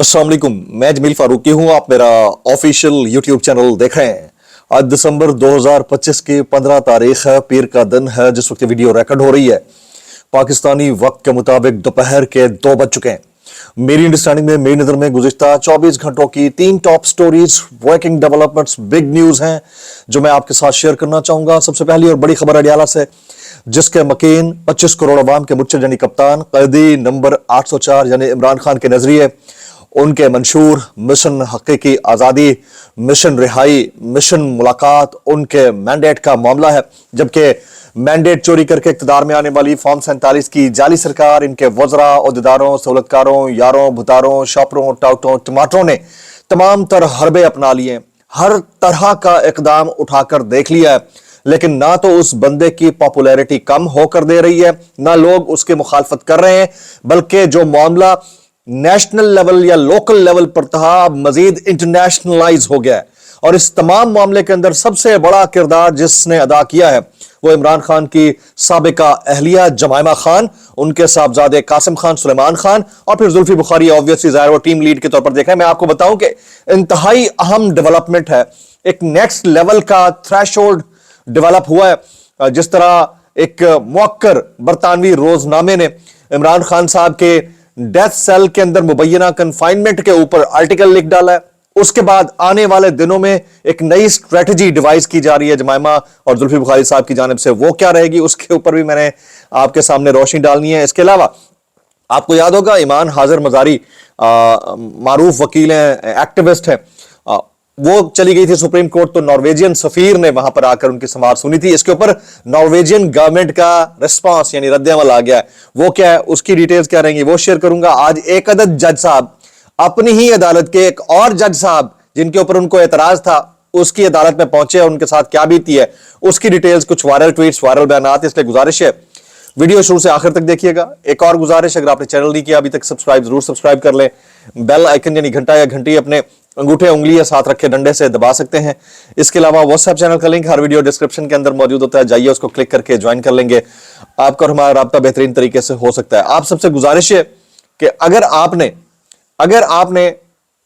अस्सलाम वालेकुम, मैं जमील फारूकी हूं। आप मेरा ऑफिशियल यूट्यूब चैनल देख रहे हैं। आज दिसंबर 2025 की 15 तारीख है, पीर का दिन है जिस वक्त वीडियो रिकॉर्ड हो रही है। पाकिस्तानी वक्त के मुताबिक दोपहर के 2 बज चुके हैं। मेरी अंडरस्टैंडिंग में, मेरी नजर में गुज़िश्ता 24 घंटों की 3 top stories, working developments, big news हैं जो मैं आपके साथ शेयर करना चाहूंगा। सबसे पहली और बड़ी खबर अडियाला से, जिसके मकीन 25 करोड़ अवाम के मुर्शिद यानी कप्तान, कैदी नंबर 804 यानी इमरान खान के नजरिए उनके मंशूर मिशन हकीकी आज़ादी, मिशन रिहाई, मिशन मुलाकात उनके मैंडेट का मामला है। जबकि मैंडेट चोरी करके इक़्तिदार में आने वाली फॉर्म 47 की जाली सरकार, इनके वज़रा, ओहदेदारों, सहूलतकारों, यारों, भुतारों, शॉपरों, टाउटों, टमाटरों ने तमाम तर हरबे अपना लिए, हर तरह का इकदाम उठाकर देख लिया है, लेकिन ना तो उस बंदे की पॉपुलैरिटी कम होकर दे रही है, ना लोग उसकी मुखालफत कर रहे हैं, बल्कि जो मामला नेशनल लेवल या लोकल लेवल पर था, मजीद इंटरनेशनलाइज हो गया है। और इस तमाम मामले के अंदर सबसे बड़ा किरदार जिसने अदा किया है वो इमरान खान की साबिका अहलिया जमाइमा खान, उनके साहबजादे कासिम खान, सुलेमान खान और फिर जुल्फी बुखारी। ऑब्वियसली जाहिर वो टीम लीड के तौर पर देखा है। मैं आपको बताऊं कि इंतहाई अहम डेवलपमेंट है, एक नेक्स्ट लेवल का थ्रेशोल्ड डेवलप हुआ है। जिस तरह एक मुअक्कर बरतानवी रोजनामे ने इमरान खान साहब के डेथ सेल के अंदर मुबैना कन्फाइनमेंट के ऊपर आर्टिकल लिख डाला है। उसके बाद आने वाले दिनों में एक नई स्ट्रेटजी डिवाइस की जा रही है जमाइमा और जुल्फी बुखारी साहब की जानिब से। वो क्या रहेगी उसके ऊपर भी मैंने आपके सामने रोशनी डालनी है। इसके अलावा आपको याद होगा ईमान हाजिर मजारी मारूफ वकील हैं, एक्टिविस्ट हैं, वो चली गई थी सुप्रीम कोर्ट, तो नॉर्वेजियन सफीर ने वहां पर आकर उनकी समाअत सुनी थी। इसके ऊपर नॉर्वेजियन गवर्नमेंट का रिस्पांस यानी रद्द-ए-अमल आ गया है। वो क्या है, उसकी डिटेल्स क्या रहेंगी वो शेयर करूंगा। आज एक अदद जज साहब अपनी ही अदालत के एक और जज साहब जिनके ऊपर उनको एतराज था उसकी अदालत में पहुंचे और उनके साथ क्या बीती है उसकी डिटेल्स, कुछ वायरल ट्वीट्स, वायरल बयानात, इसलिए गुजारिश है वीडियो शुरू से आखिर तक देखिएगा। एक और गुजारिश, अगर आपने चैनल नहीं किया अभी तक सब्सक्राइब जरूर सब्सक्राइब कर लें। बेल आइकन यानी घंटा या घंटी अपने अंगूठे उंगली या साथ रखे डंडे से दबा सकते हैं। इसके अलावा व्हाट्सएप चैनल का लिंक हर वीडियो डिस्क्रिप्शन के अंदर मौजूद होता है, जाइए उसको क्लिक करके ज्वाइन कर लेंगे। आपका और हमारा राब्ता बेहतरीन तरीके से हो सकता है। आप सबसे गुजारिश है कि अगर आपने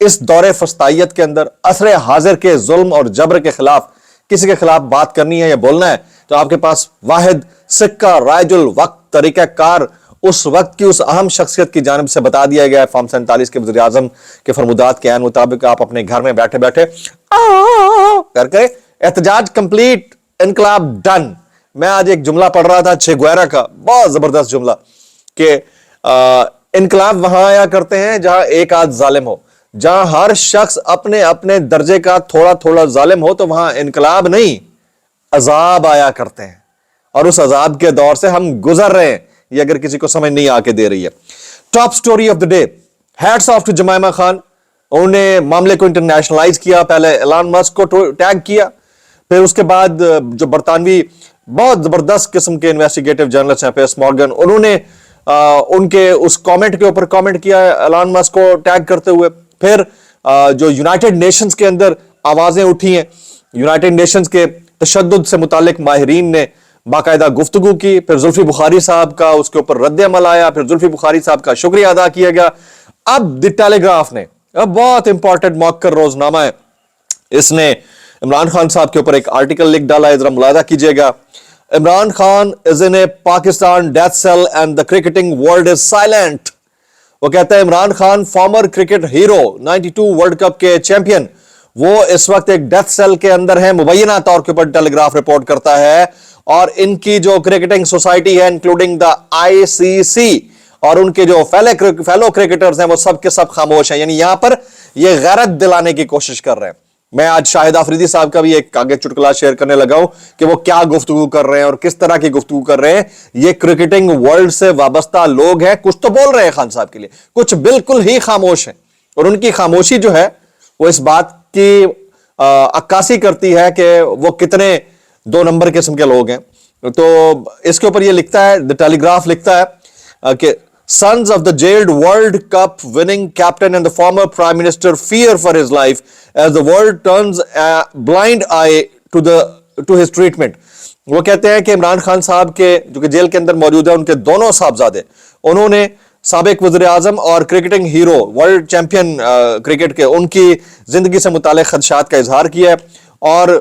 इस दौरे फस्तायत के अंदर असरे हाजिर के जुल्म और जबर के खिलाफ किसी के खिलाफ बात करनी है या बोलना है तो आपके पास वाहिद सिक्का रायजुल वक्त तरीका कार उस वक्त की उस अहम शख्सियत की जानिब से बता दिया गया है। फॉर्म 47 के वज़ीर आज़म के फरमुदात के मुताबिक आप अपने घर में बैठे बैठे करके एहतजाज कंप्लीट, इनकलाब डन। मैं आज एक जुमला पढ़ रहा था चे गुवेरा का, बहुत जबरदस्त जुमला कि इनकलाब वहां आया करते हैं जहां एक आध जालिम हो, जहां हर शख्स अपने अपने दर्जे का थोड़ा थोड़ा जालिम हो, तो वहां इनकलाब नहीं अजाब आया करते हैं। और उस अजाब के दौर से हम गुजर रहे हैं, ये अगर किसी को समझ नहीं आके दे रही है। Top story of the day, hats off to Jemima Khan. उन्होंने मामले को इंटरनेशनलाइज किया, पहले एलन मस्क को टैग किया, फिर उसके बाद जो बरतानवी बहुत जबरदस्त किस्म के इन्वेस्टिगेटिव जर्नलिस्ट हैं पियर्स मॉर्गन, उन्होंने उनके उस कमेंट के ऊपर कमेंट किया एलन मस्क को टैग करते हुए। फिर जो यूनाइटेड नेशंस के अंदर आवाजें उठी हैं, यूनाइटेड नेशंस के तशद्दुद से मुतालिक माहिरीन ने बाकायदा गुफ्तगू की, फिर जुल्फी बुखारी साहब का उसके ऊपर रद्द-ए-अमल आया, फिर जुल्फी बुखारी साहब का शुक्रिया अदा किया गया। अब द टेलीग्राफ ने, अब बहुत इंपॉर्टेंट मौक्कर रोजनामा है, इसने इमरान खान साहब के ऊपर एक आर्टिकल लिख डाला है, जरा मुलाजा कीजिएगा। Imran Khan is in a Pakistan death cell and the cricketing world is silent. वो कहता है Imran Khan former cricket hero, 92 world cup के चैंपियन, वो इस वक्त एक डेथ सेल के अंदर है, मुबैना तौर के ऊपर टेलीग्राफ रिपोर्ट करता है। और इनकी जो क्रिकेटिंग सोसाइटी है इंक्लूडिंग द आईसीसी और उनके जो फेलो क्रिकेटर्स हैं वो सब के सब खामोश हैं, यानी यहां पर ये गैरत दिलाने की कोशिश कर रहे हैं। मैं आज शाहिद आफरीदी साहब का भी एक आगे चुटकुला शेयर करने लगा हूं कि वो क्या गुफ्तगू कर रहे हैं और किस तरह की गुफ्तगू कर रहे हैं। ये क्रिकेटिंग वर्ल्ड से वाबस्ता लोग हैं, कुछ तो बोल रहे हैं खान साहब के लिए, कुछ बिल्कुल ही खामोश हैं। और उनकी खामोशी जो है वो इस बात की अक्कासी करती है कि वो कितने 2 नंबर किस्म के लोग हैं। तो इसके ऊपर ये लिखता है, द टेलीग्राफ लिखता है कि sons of the jailed World Cup winning captain and the former prime minister fear for his life as the world turns a blind eye to his treatment। वो कहते हैं कि इमरान खान साहब के जो कि जेल के अंदर मौजूद है, उनके दोनों साहबजादे, उन्होंने साबिक वज़ीर आज़म और cricketing hero, world champion cricket के, उनकी जिंदगी से मुताल्लिक खदशात का इजहार किया है और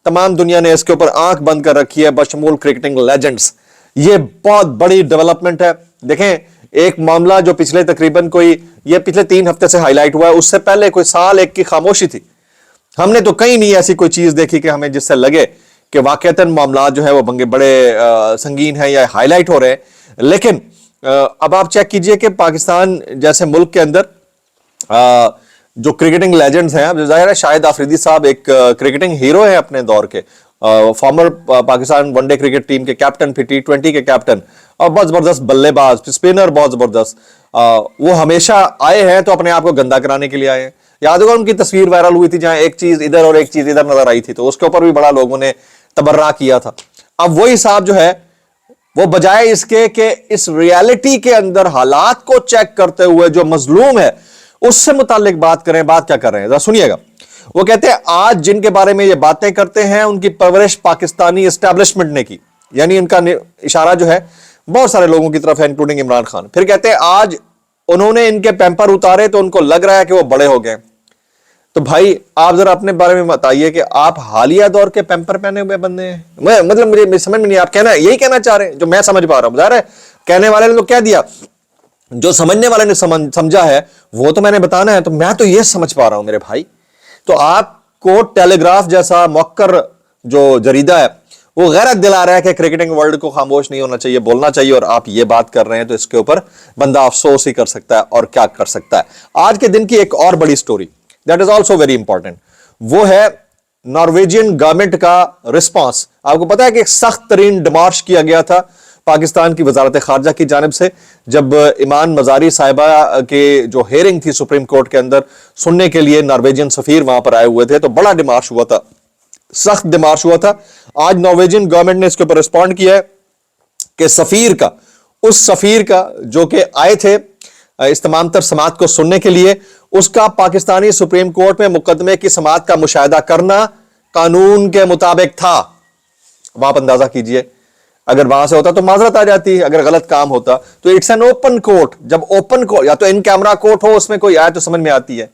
तमाम दुनिया ने इसके ऊपर आंख बंद कर रखी है, बशमूल क्रिकेटिंग लेजेंड्स। ये बहुत बड़ी डेवलपमेंट है। देखें, एक मामला जो पिछले तकरीबन ये पिछले 3 हफ्ते से हाईलाइट हुआ है, उससे पहले कोई साल एक की खामोशी थी। हमने तो कहीं नहीं ऐसी कोई चीज देखी कि हमें जिससे लगे कि वाकईतन मामला जो है वो बड़े संगीन है या हाईलाइट हो रहे हैं। लेकिन अब आप चेक कीजिए कि पाकिस्तान जैसे मुल्क के अंदर जो क्रिकेटिंग लेजेंड्स हैं, अब जाहिर है शाहिद आफरीदी साहब एक क्रिकेटिंग हीरो है अपने दौर के, farmer Pakistan one day cricket team के कैप्टन, फिर T20 के कैप्टन, और बहुत जबरदस्त बल्लेबाज, स्पिनर बहुत जबरदस्त। वो हमेशा आए हैं तो अपने आप को गंदा कराने के लिए आए हैं। याद होगा उनकी तस्वीर वायरल हुई थी जहां एक चीज इधर और एक चीज इधर नजर आई थी, तो उसके ऊपर भी बड़ा लोगों ने तबर्रा किया था। अब वही साहब जो है वो बजाय इसके कि इस रियलिटी के अंदर हालात को चेक करते हुए जो मजलूम है उससे मुतालिक बात करें, बात क्या कर रहे हैं जरा सुनिएगा। वो कहते हैं आज जिनके बारे में ये बातें करते हैं उनकी परवरिश पाकिस्तानी एस्टैब्लिशमेंट ने की, यानी उनका इशारा जो है बहुत सारे लोगों की तरफ है, इंक्लूडिंग इमरान खान। फिर कहते हैं आज उन्होंने इनके पैंपर उतारे तो उनको लग रहा है कि वो बड़े हो गए। तो भाई आप जरा अपने बारे में बताइए कि आप हालिया दौर के पैंपर पहने हुए बंदे हैं। मतलब मुझे समझ में नहीं, आप यही कहना चाह रहे हैं जो मैं समझ पा रहा हूं। बता रहे कहने वाले ने तो कह दिया, जो समझने वाले ने समझा है वो तो मैंने बताना है, तो मैं तो ये समझ पा रहा हूं मेरे भाई। तो आपको टेलीग्राफ जैसा मौक्कर जो जरीदा है वो गैरत दिला रहा है कि क्रिकेटिंग वर्ल्ड को खामोश नहीं होना चाहिए, बोलना चाहिए, और आप ये बात कर रहे हैं, तो इसके ऊपर बंदा अफसोस ही कर सकता है और क्या कर सकता है। आज के दिन की एक और बड़ी story that is also very important, वो है नॉर्वेजियन गवर्नमेंट का रिस्पॉन्स। आपको पता है कि एक सख्त तरीन डिमार्श किया गया था पाकिस्तान की वजारत खारजा की जानिब से, जब ईमान मजारी साहिबा के जो हेयरिंग थी सुप्रीम कोर्ट के अंदर सुनने के लिए नॉर्वेजियन सफीर वहां पर आए हुए थे, तो बड़ा डिमार्श हुआ था, सख्त डिमार्श हुआ था। आज नॉर्वेजियन गवर्नमेंट ने इसके ऊपर रिस्पॉन्ड किया है कि उस सफीर का जो कि आए थे इस तमाम तर समात को सुनने के लिए, उसका पाकिस्तानी सुप्रीम कोर्ट में मुकदमे की समात का मुशाहिदा करना कानून के मुताबिक था। अब आप अंदाजा कीजिए, अगर वहां से होता तो माजरत आ जाती, अगर गलत काम होता तो इट्स एन ओपन कोर्ट। जब ओपन कोर्ट, या तो इन कैमरा कोर्ट हो, उसमें कोई आए तो समझ में आती है,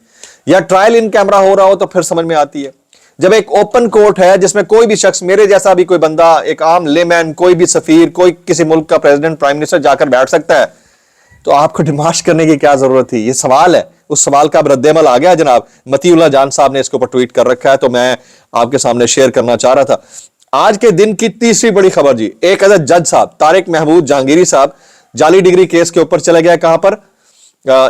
या ट्रायल इन कैमरा हो रहा हो तो फिर समझ में आती है। जब एक ओपन कोर्ट है जिसमें कोई भी शख्स, मेरे जैसा भी कोई बंदा, एक आम लेमैन, कोई भी सफीर, कोई किसी मुल्क का प्रेसिडेंट, प्राइम मिनिस्टर जाकर बैठ सकता है, तो आपको डिमाश करने की क्या जरूरत थी? ये सवाल है, उस सवाल का अब रद्देमल आ गया जनाब। मतीउल्लाह जान साहब ने इसके ऊपर ट्वीट कर रखा है, तो मैं आपके सामने शेयर करना चाह रहा था। आज के दिन की तीसरी बड़ी खबर जी, एक अदद जज साहब तारिक महमूद जहांगीरी साहब जाली डिग्री केस के ऊपर चले गए, कहां पर?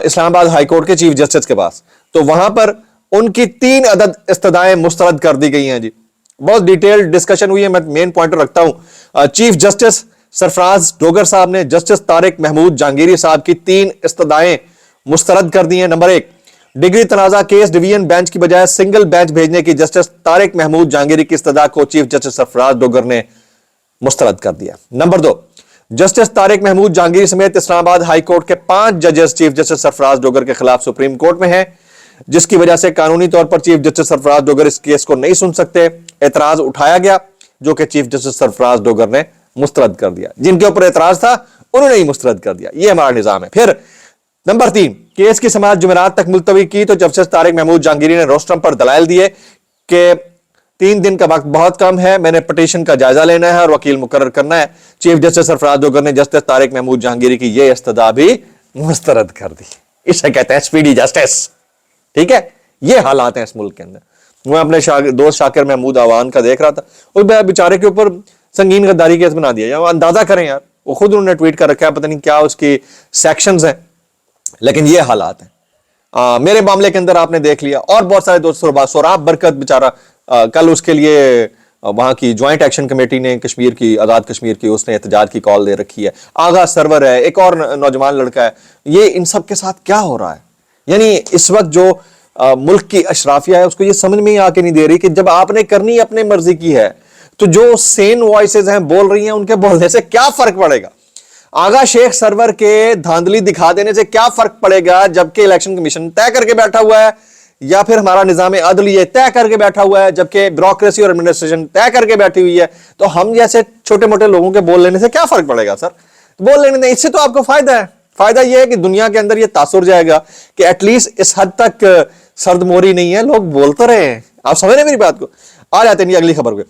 इस्लामाबाद हाईकोर्ट के चीफ जस्टिस के पास। तो वहां पर उनकी 3 अदद इस्तदाएं मुस्तरद कर दी गई हैं जी। बहुत डिटेल्ड डिस्कशन हुई है, मैं मेन पॉइंटर रखता हूं। चीफ जस्टिस सरफराज डोगर साहब ने जस्टिस तारिक महमूद जहांगीरी साहब की 3 इस्तदाएं मुस्तरद कर दी हैं। नंबर 1, डिग्री तनाजा केस डिवीजन बेंच की बजाय सिंगल बेंच भेजने की जस्टिस तारिक महमूद जहांगीरी की इस्तदा को चीफ जस्टिस सरफराज डोगर ने मुस्तरद कर दिया। नंबर 2, जस्टिस तारिक महमूद जहांगीरी समेत इस्लामाबाद हाई कोर्ट के 5 जजेस चीफ जस्टिस सरफराज डोगर के खिलाफ सुप्रीम कोर्ट में हैं, जिसकी वजह से कानूनी तौर पर चीफ जस्टिस सरफराज डोगर इस केस को नहीं सुन सकते। एतराज उठाया गया, जो कि चीफ जस्टिस सरफराज डोगर ने मुस्तरद कर दिया। जिनके ऊपर एतराज था उन्होंने ही मुस्तरद कर दिया। यह हमारा निजाम है। फिर नंबर 3, केस की समाअत जुमेरात तक मुलतवी की, तो जस्टिस तारिक महमूद जहांगीरी ने रोस्टरम पर दलाइल दिए कि 3 दिन का वक्त बहुत कम है, मैंने पिटीशन का जायजा लेना है और वकील मुकर्रर करना है। चीफ जस्टिस सरफराज डोगर ने जस्टिस तारिक महमूद जहांगीरी की यह इस्तदा भी मुस्तरद कर दी। इसे कहते हैं स्पीडी जस्टिस। ठीक है, ये हालात हैं इस मुल्क के अंदर। मैं अपने दोस्त शाकिर महमूद आवान का देख रहा था, उस बेचारे के ऊपर संगीन गद्दारी केस बना दिया। अंदाजा करें यार, वो खुद उन्होंने ट्वीट कर रखा है, पता नहीं क्या उसकी सेक्शंस हैं, लेकिन ये हालात हैं। मेरे मामले के अंदर आपने देख लिया, और बहुत सारे दोस्त, सोराब बरकत बेचारा, कल उसके लिए वहां की ज्वाइंट एक्शन कमेटी ने कश्मीर की, आजाद कश्मीर की, उसने एहतजाज की कॉल दे रखी है। आगा सरवर है, एक और नौजवान लड़का है। ये इन सब के साथ क्या हो रहा है? यानी इस वक्त जो मुल्क की अशराफिया है उसको ये समझ में ही आके नहीं दे रही कि जब आपने करनी अपने मर्जी की है, तो जो सेन वॉइसेस हैं बोल रही हैं, उनके बोलने से क्या फर्क पड़ेगा? आगा शेख सरवर के धांधली दिखा देने से क्या फर्क पड़ेगा, जबकि इलेक्शन कमीशन तय करके बैठा हुआ है, या फिर हमारा निजाम अदल ये तय करके बैठा हुआ है, जबकि ब्यूरोक्रेसी और एडमिनिस्ट्रेशन तय करके बैठी हुई है। तो हम जैसे छोटे मोटे लोगों के बोल लेने से क्या फर्क पड़ेगा सर? बोल लेने दें, इससे तो आपको फायदा है। فائدہ یہ ہے کہ دنیا کے اندر یہ تاثر جائے گا کہ ایٹ لیسٹ اس حد تک سرد موری نہیں ہے, لوگ بولتے رہے ہیں. آپ سمجھ رہے ہیں میری بات کو؟ آ جاتے ہیں اگلی خبر پہ.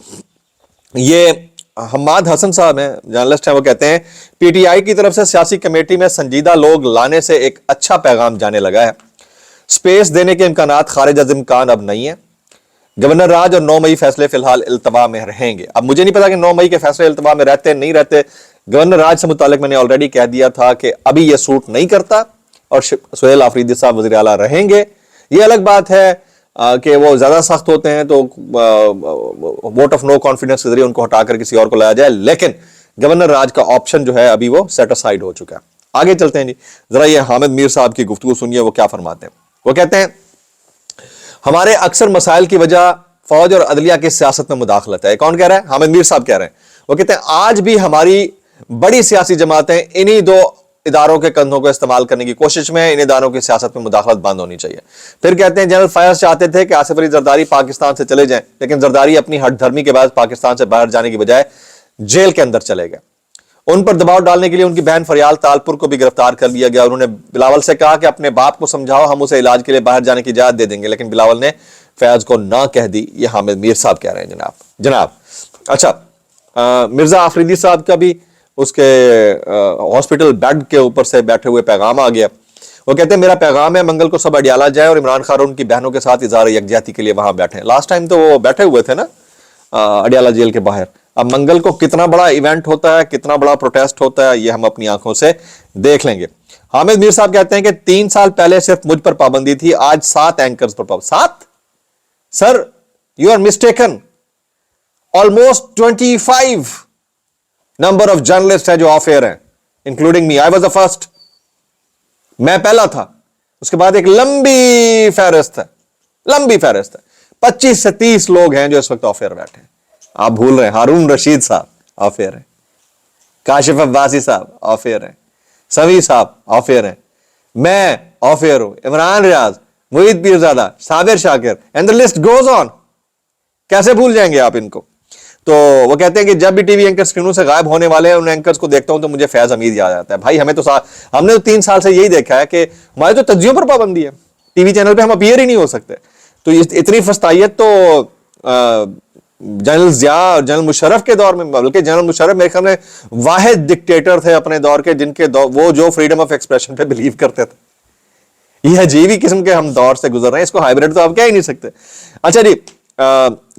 یہ حماد حسن صاحب ہیں, جرنلسٹ ہیں, وہ کہتے ہیں پی ٹی آئی کی طرف سے سیاسی کمیٹی میں سنجیدہ لوگ لانے سے ایک اچھا پیغام جانے لگا ہے. سپیس دینے کے امکانات خارج از امکان اب نہیں ہیں. گورنر راج اور 9 مئی فیصلے فی الحال التوا میں رہیں گے. اب مجھے نہیں پتا کہ 9 مئی کے فیصلے التوا میں رہتے نہیں رہتے. گورنر راج سے متعلق میں نے آلریڈی کہہ دیا تھا کہ ابھی یہ سوٹ نہیں کرتا اور سہیل آفریدی صاحب وزیر اعلیٰ رہیں گے. یہ الگ بات ہے کہ وہ زیادہ سخت ہوتے ہیں تو ووٹ آف نو کانفیڈنس کے ذریعے ان کو ہٹا کر کسی اور کو لایا جائے, لیکن گورنر راج کا آپشن جو ہے ابھی وہ سیٹ اسائیڈ ہو چکا ہے. آگے چلتے ہیں جی, ذرا یہ حامد میر صاحب کی گفتگو سنیے, وہ کیا فرماتے ہیں. وہ کہتے ہیں ہمارے اکثر مسائل کی وجہ فوج اور عدلیہ کی سیاست میں مداخلت ہے. کون کہہ رہا ہے؟ حامد میر صاحب کہہ رہے ہیں. وہ کہتے ہیں آج بھی ہماری بڑی سیاسی جماعتیں انہی 2 اداروں کے کندھوں کو استعمال کرنے کی کوشش میں, ان اداروں کی سیاست میں مداخلت بند ہونی چاہیے. پھر کہتے ہیں جنرل فیاض چاہتے تھے کہ آصف علی زرداری پاکستان سے چلے جائیں, لیکن زرداری اپنی ہٹ دھرمی کے بعد پاکستان سے باہر جانے کی بجائے جیل کے اندر چلے گئے. ان پر دباؤ ڈالنے کے لیے ان کی بہن فریال تالپور کو بھی گرفتار کر لیا گیا. انہوں نے بلاول سے کہا کہ اپنے باپ کو سمجھاؤ, ہم اسے علاج کے لیے باہر جانے کی اجازت دے دیں گے, لیکن بلاول نے فیاض کو نہ کہہ دی. یہ حامد میر صاحب کہہ رہے ہیں جناب. اچھا, مرزا آفریدی صاحب کا بھی اس کے ہاسپٹل بیڈ کے اوپر سے بیٹھے ہوئے پیغام آ گیا. وہ کہتے ہیں میرا پیغام ہے منگل کو سب اڈیالہ جائے اور عمران خان اور ان کی بہنوں کے ساتھ اظہار یکجہتی کے لیے وہاں بیٹھے. لاسٹ ٹائم تو وہ بیٹھے ہوئے تھے نا اڈیالہ جیل کے باہر. اب منگل کو کتنا بڑا ایونٹ ہوتا ہے, کتنا بڑا پروٹیسٹ ہوتا ہے, یہ ہم اپنی آنکھوں سے دیکھ لیں گے. حامد میر صاحب کہتے ہیں کہ 3 سال پہلے صرف مجھ پر پابندی تھی, آج 7 اینکرز پر پابندی. 7 sir, you are mistaken. Almost 25 number of journalist ہیں جو آف ایئر ہیں, including me. I was the first, میں پہلا تھا. اس کے بعد ایک لمبی فہرست ہے, 25 سے 30 لوگ ہیں جو اس وقت آف ایئر بیٹھے ہیں. آپ بھول رہے ہیں ہارون رشید صاحب آف ایئر ہیں, کاشف عباسی صاحب آف ایئر ہیں, سمیع صاحب آف ایئر ہیں, میں آف ایئر ہوں, عمران ریاض, معید پیرزادہ, صابر شاکر, and the list goes on. کیسے بھول جائیں گے آپ ان کو؟ تو وہ کہتے ہیں کہ جب بھی ٹی وی اینکر اسکرینوں سے غائب ہونے والے ہیں ان اینکرز کو دیکھتا ہوں تو مجھے فیض حمید یاد آتا ہے. بھائی ہم نے تو 3 سال سے یہی دیکھا ہے کہ ہمارے تو تجزیوں پر پابندی ہے, ٹی وی چینل پہ ہم اپیئر ہی نہیں ہو سکتے. تو اتنی فستائیت تو جنرل ضیاء اور جنرل مشرف کے دور میں, بلکہ جنرل مشرف میرے خیال میں واحد ڈکٹیٹر تھے اپنے دور کے جن کے وہ جو فریڈم آف ایکسپریشن پہ بلیو کرتے تھے. یہ عجیب ہی قسم کے ہم دور سے گزر رہے ہیں, اس کو ہائیبریڈ تو آپ کہہ ہی نہیں سکتے. اچھا جی,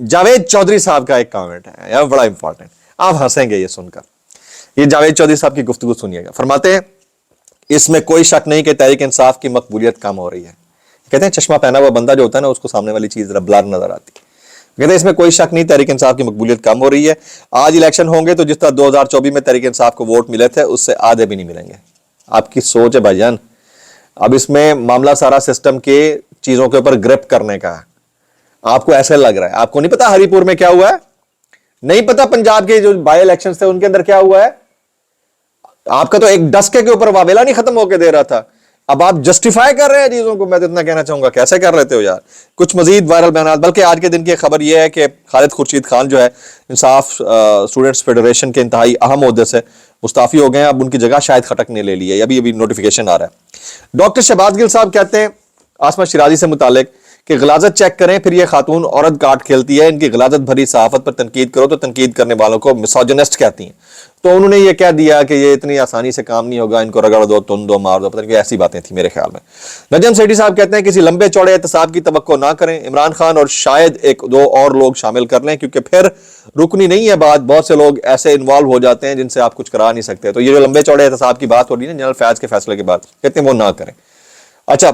جاوید چودھری صاحب کا ایک کامنٹ ہے, یہ بڑا امپورٹنٹ, آپ ہنسیں گے یہ سن کر. یہ جاوید چودھری صاحب کی گفتگو سنیے گا. فرماتے ہیں اس میں کوئی شک نہیں کہ تحریک انصاف کی مقبولیت کم ہو رہی ہے. کہتے ہیں چشمہ پہنا ہوا بندہ جو ہوتا ہے نا اس کو سامنے والی چیز ذرا بلر نظر آتی ہے. کہتے ہیں اس میں کوئی شک نہیں تحریک انصاف کی مقبولیت کم ہو رہی ہے. آج الیکشن ہوں گے تو جس طرح 2024 میں تحریک انصاف کو ووٹ ملے تھے اس سے آدھے بھی نہیں ملیں گے. آپ کی سوچ ہے بھائی جان. اب اس میں معاملہ سارا سسٹم کے چیزوں کے اوپر گرپ کرنے کا ہے. آپ کو ایسے لگ رہا ہے, آپ کو نہیں پتا ہری پور میں کیا ہوا ہے, نہیں پتا پنجاب کے جو بائی الیکشنز تھے ان کے اندر کیا ہوا ہے. آپ کا تو ایک ڈسکے کے اوپر واویلا نہیں ختم ہو کے دے رہا تھا, اب آپ جسٹیفائی کر رہے ہیں چیزوں کو. میں تو اتنا کہنا چاہوں گا کیسے کر رہے ہو یار. کچھ مزید وائرل بیانات, بلکہ آج کے دن کی خبر یہ ہے کہ خالد خورشید خان جو ہے انصاف اسٹوڈنٹس فیڈریشن کے انتہائی اہم عہدے سے مستعفی ہو گئے ہیں. اب ان کی جگہ شاہد خٹک نے لے لی ہے, ابھی نوٹیفیکیشن آ رہا ہے. ڈاکٹر شہباز گل صاحب کہتے ہیں آسما شیرازی سے متعلق کہ غلاظت چیک کریں, پھر یہ خاتون عورت کاٹ کھیلتی ہے, ان کی غلاظت بھری صحافت پر تنقید کرو تو تنقید کرنے والوں کو مسوجنسٹ کہتی ہیں. تو انہوں نے یہ کہہ دیا کہ یہ اتنی آسانی سے کام نہیں ہوگا, ان کو رگڑ دو, تن دو, مار دو, پتہ نہیں ایسی باتیں تھیں میرے خیال میں. نجم سیٹھی صاحب کہتے ہیں کسی لمبے چوڑے احتساب کی توقع نہ کریں, عمران خان اور شاید 1-2 اور لوگ شامل کر لیں, کیونکہ پھر رکنی نہیں ہے بات. بہت سے لوگ ایسے انوالو ہو جاتے ہیں جن سے آپ کچھ کرا نہیں سکتے. تو یہ جو لمبے چوڑے احتساب کی بات ہو رہی ہے جنرل فیاض کے فیصلے کے بعد, کہتے ہیں وہ نہ کریں. اچھا,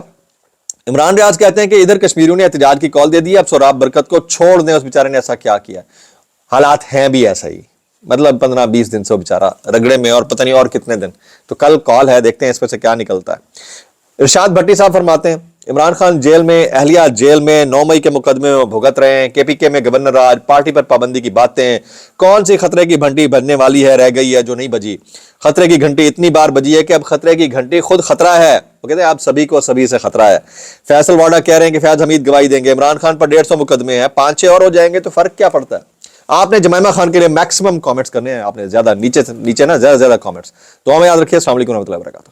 عمران ریاض کہتے ہیں کہ ادھر کشمیریوں نے احتجاج کی کال دے دی, اب سوراب برکت کو چھوڑ دیں, اس بیچارے نے ایسا کیا کیا. حالات ہیں بھی ایسا ہی, مطلب 15-20 دن سے وہ بیچارہ رگڑے میں, اور پتہ نہیں اور کتنے دن. تو کل کال ہے, دیکھتے ہیں اس میں سے کیا نکلتا ہے. ارشاد بھٹی صاحب فرماتے ہیں عمران خان جیل میں, اہلیہ جیل میں, 9 مئی کے مقدمے میں بھگت رہے ہیں. کے پی کے میں گورنر راج, پارٹی پر پابندی کی باتیں, کون سی خطرے کی گھنٹی بجنے والی ہے, رہ گئی ہے جو نہیں بجی. خطرے کی گھنٹی اتنی بار بجی ہے کہ اب خطرے کی گھنٹی خود خطرہ ہے. وہ کہتے ہیں آپ سبھی کو سبھی سے خطرہ ہے. فیصل واڈا کہہ رہے ہیں کہ فیاض حمید گواہی دیں گے. عمران خان پر 150 مقدمے ہیں, 5-6 اور ہو جائیں گے تو فرق کیا پڑتا ہے. آپ نے جمائمہ خان کے لیے میکسیمم کامنٹس کرنے ہیں, آپ نے زیادہ نیچے نا زیادہ کامنٹس. تو ہمیں یاد رکھیے. السلام علیکم ورحمۃ اللہ وبرکاتہ.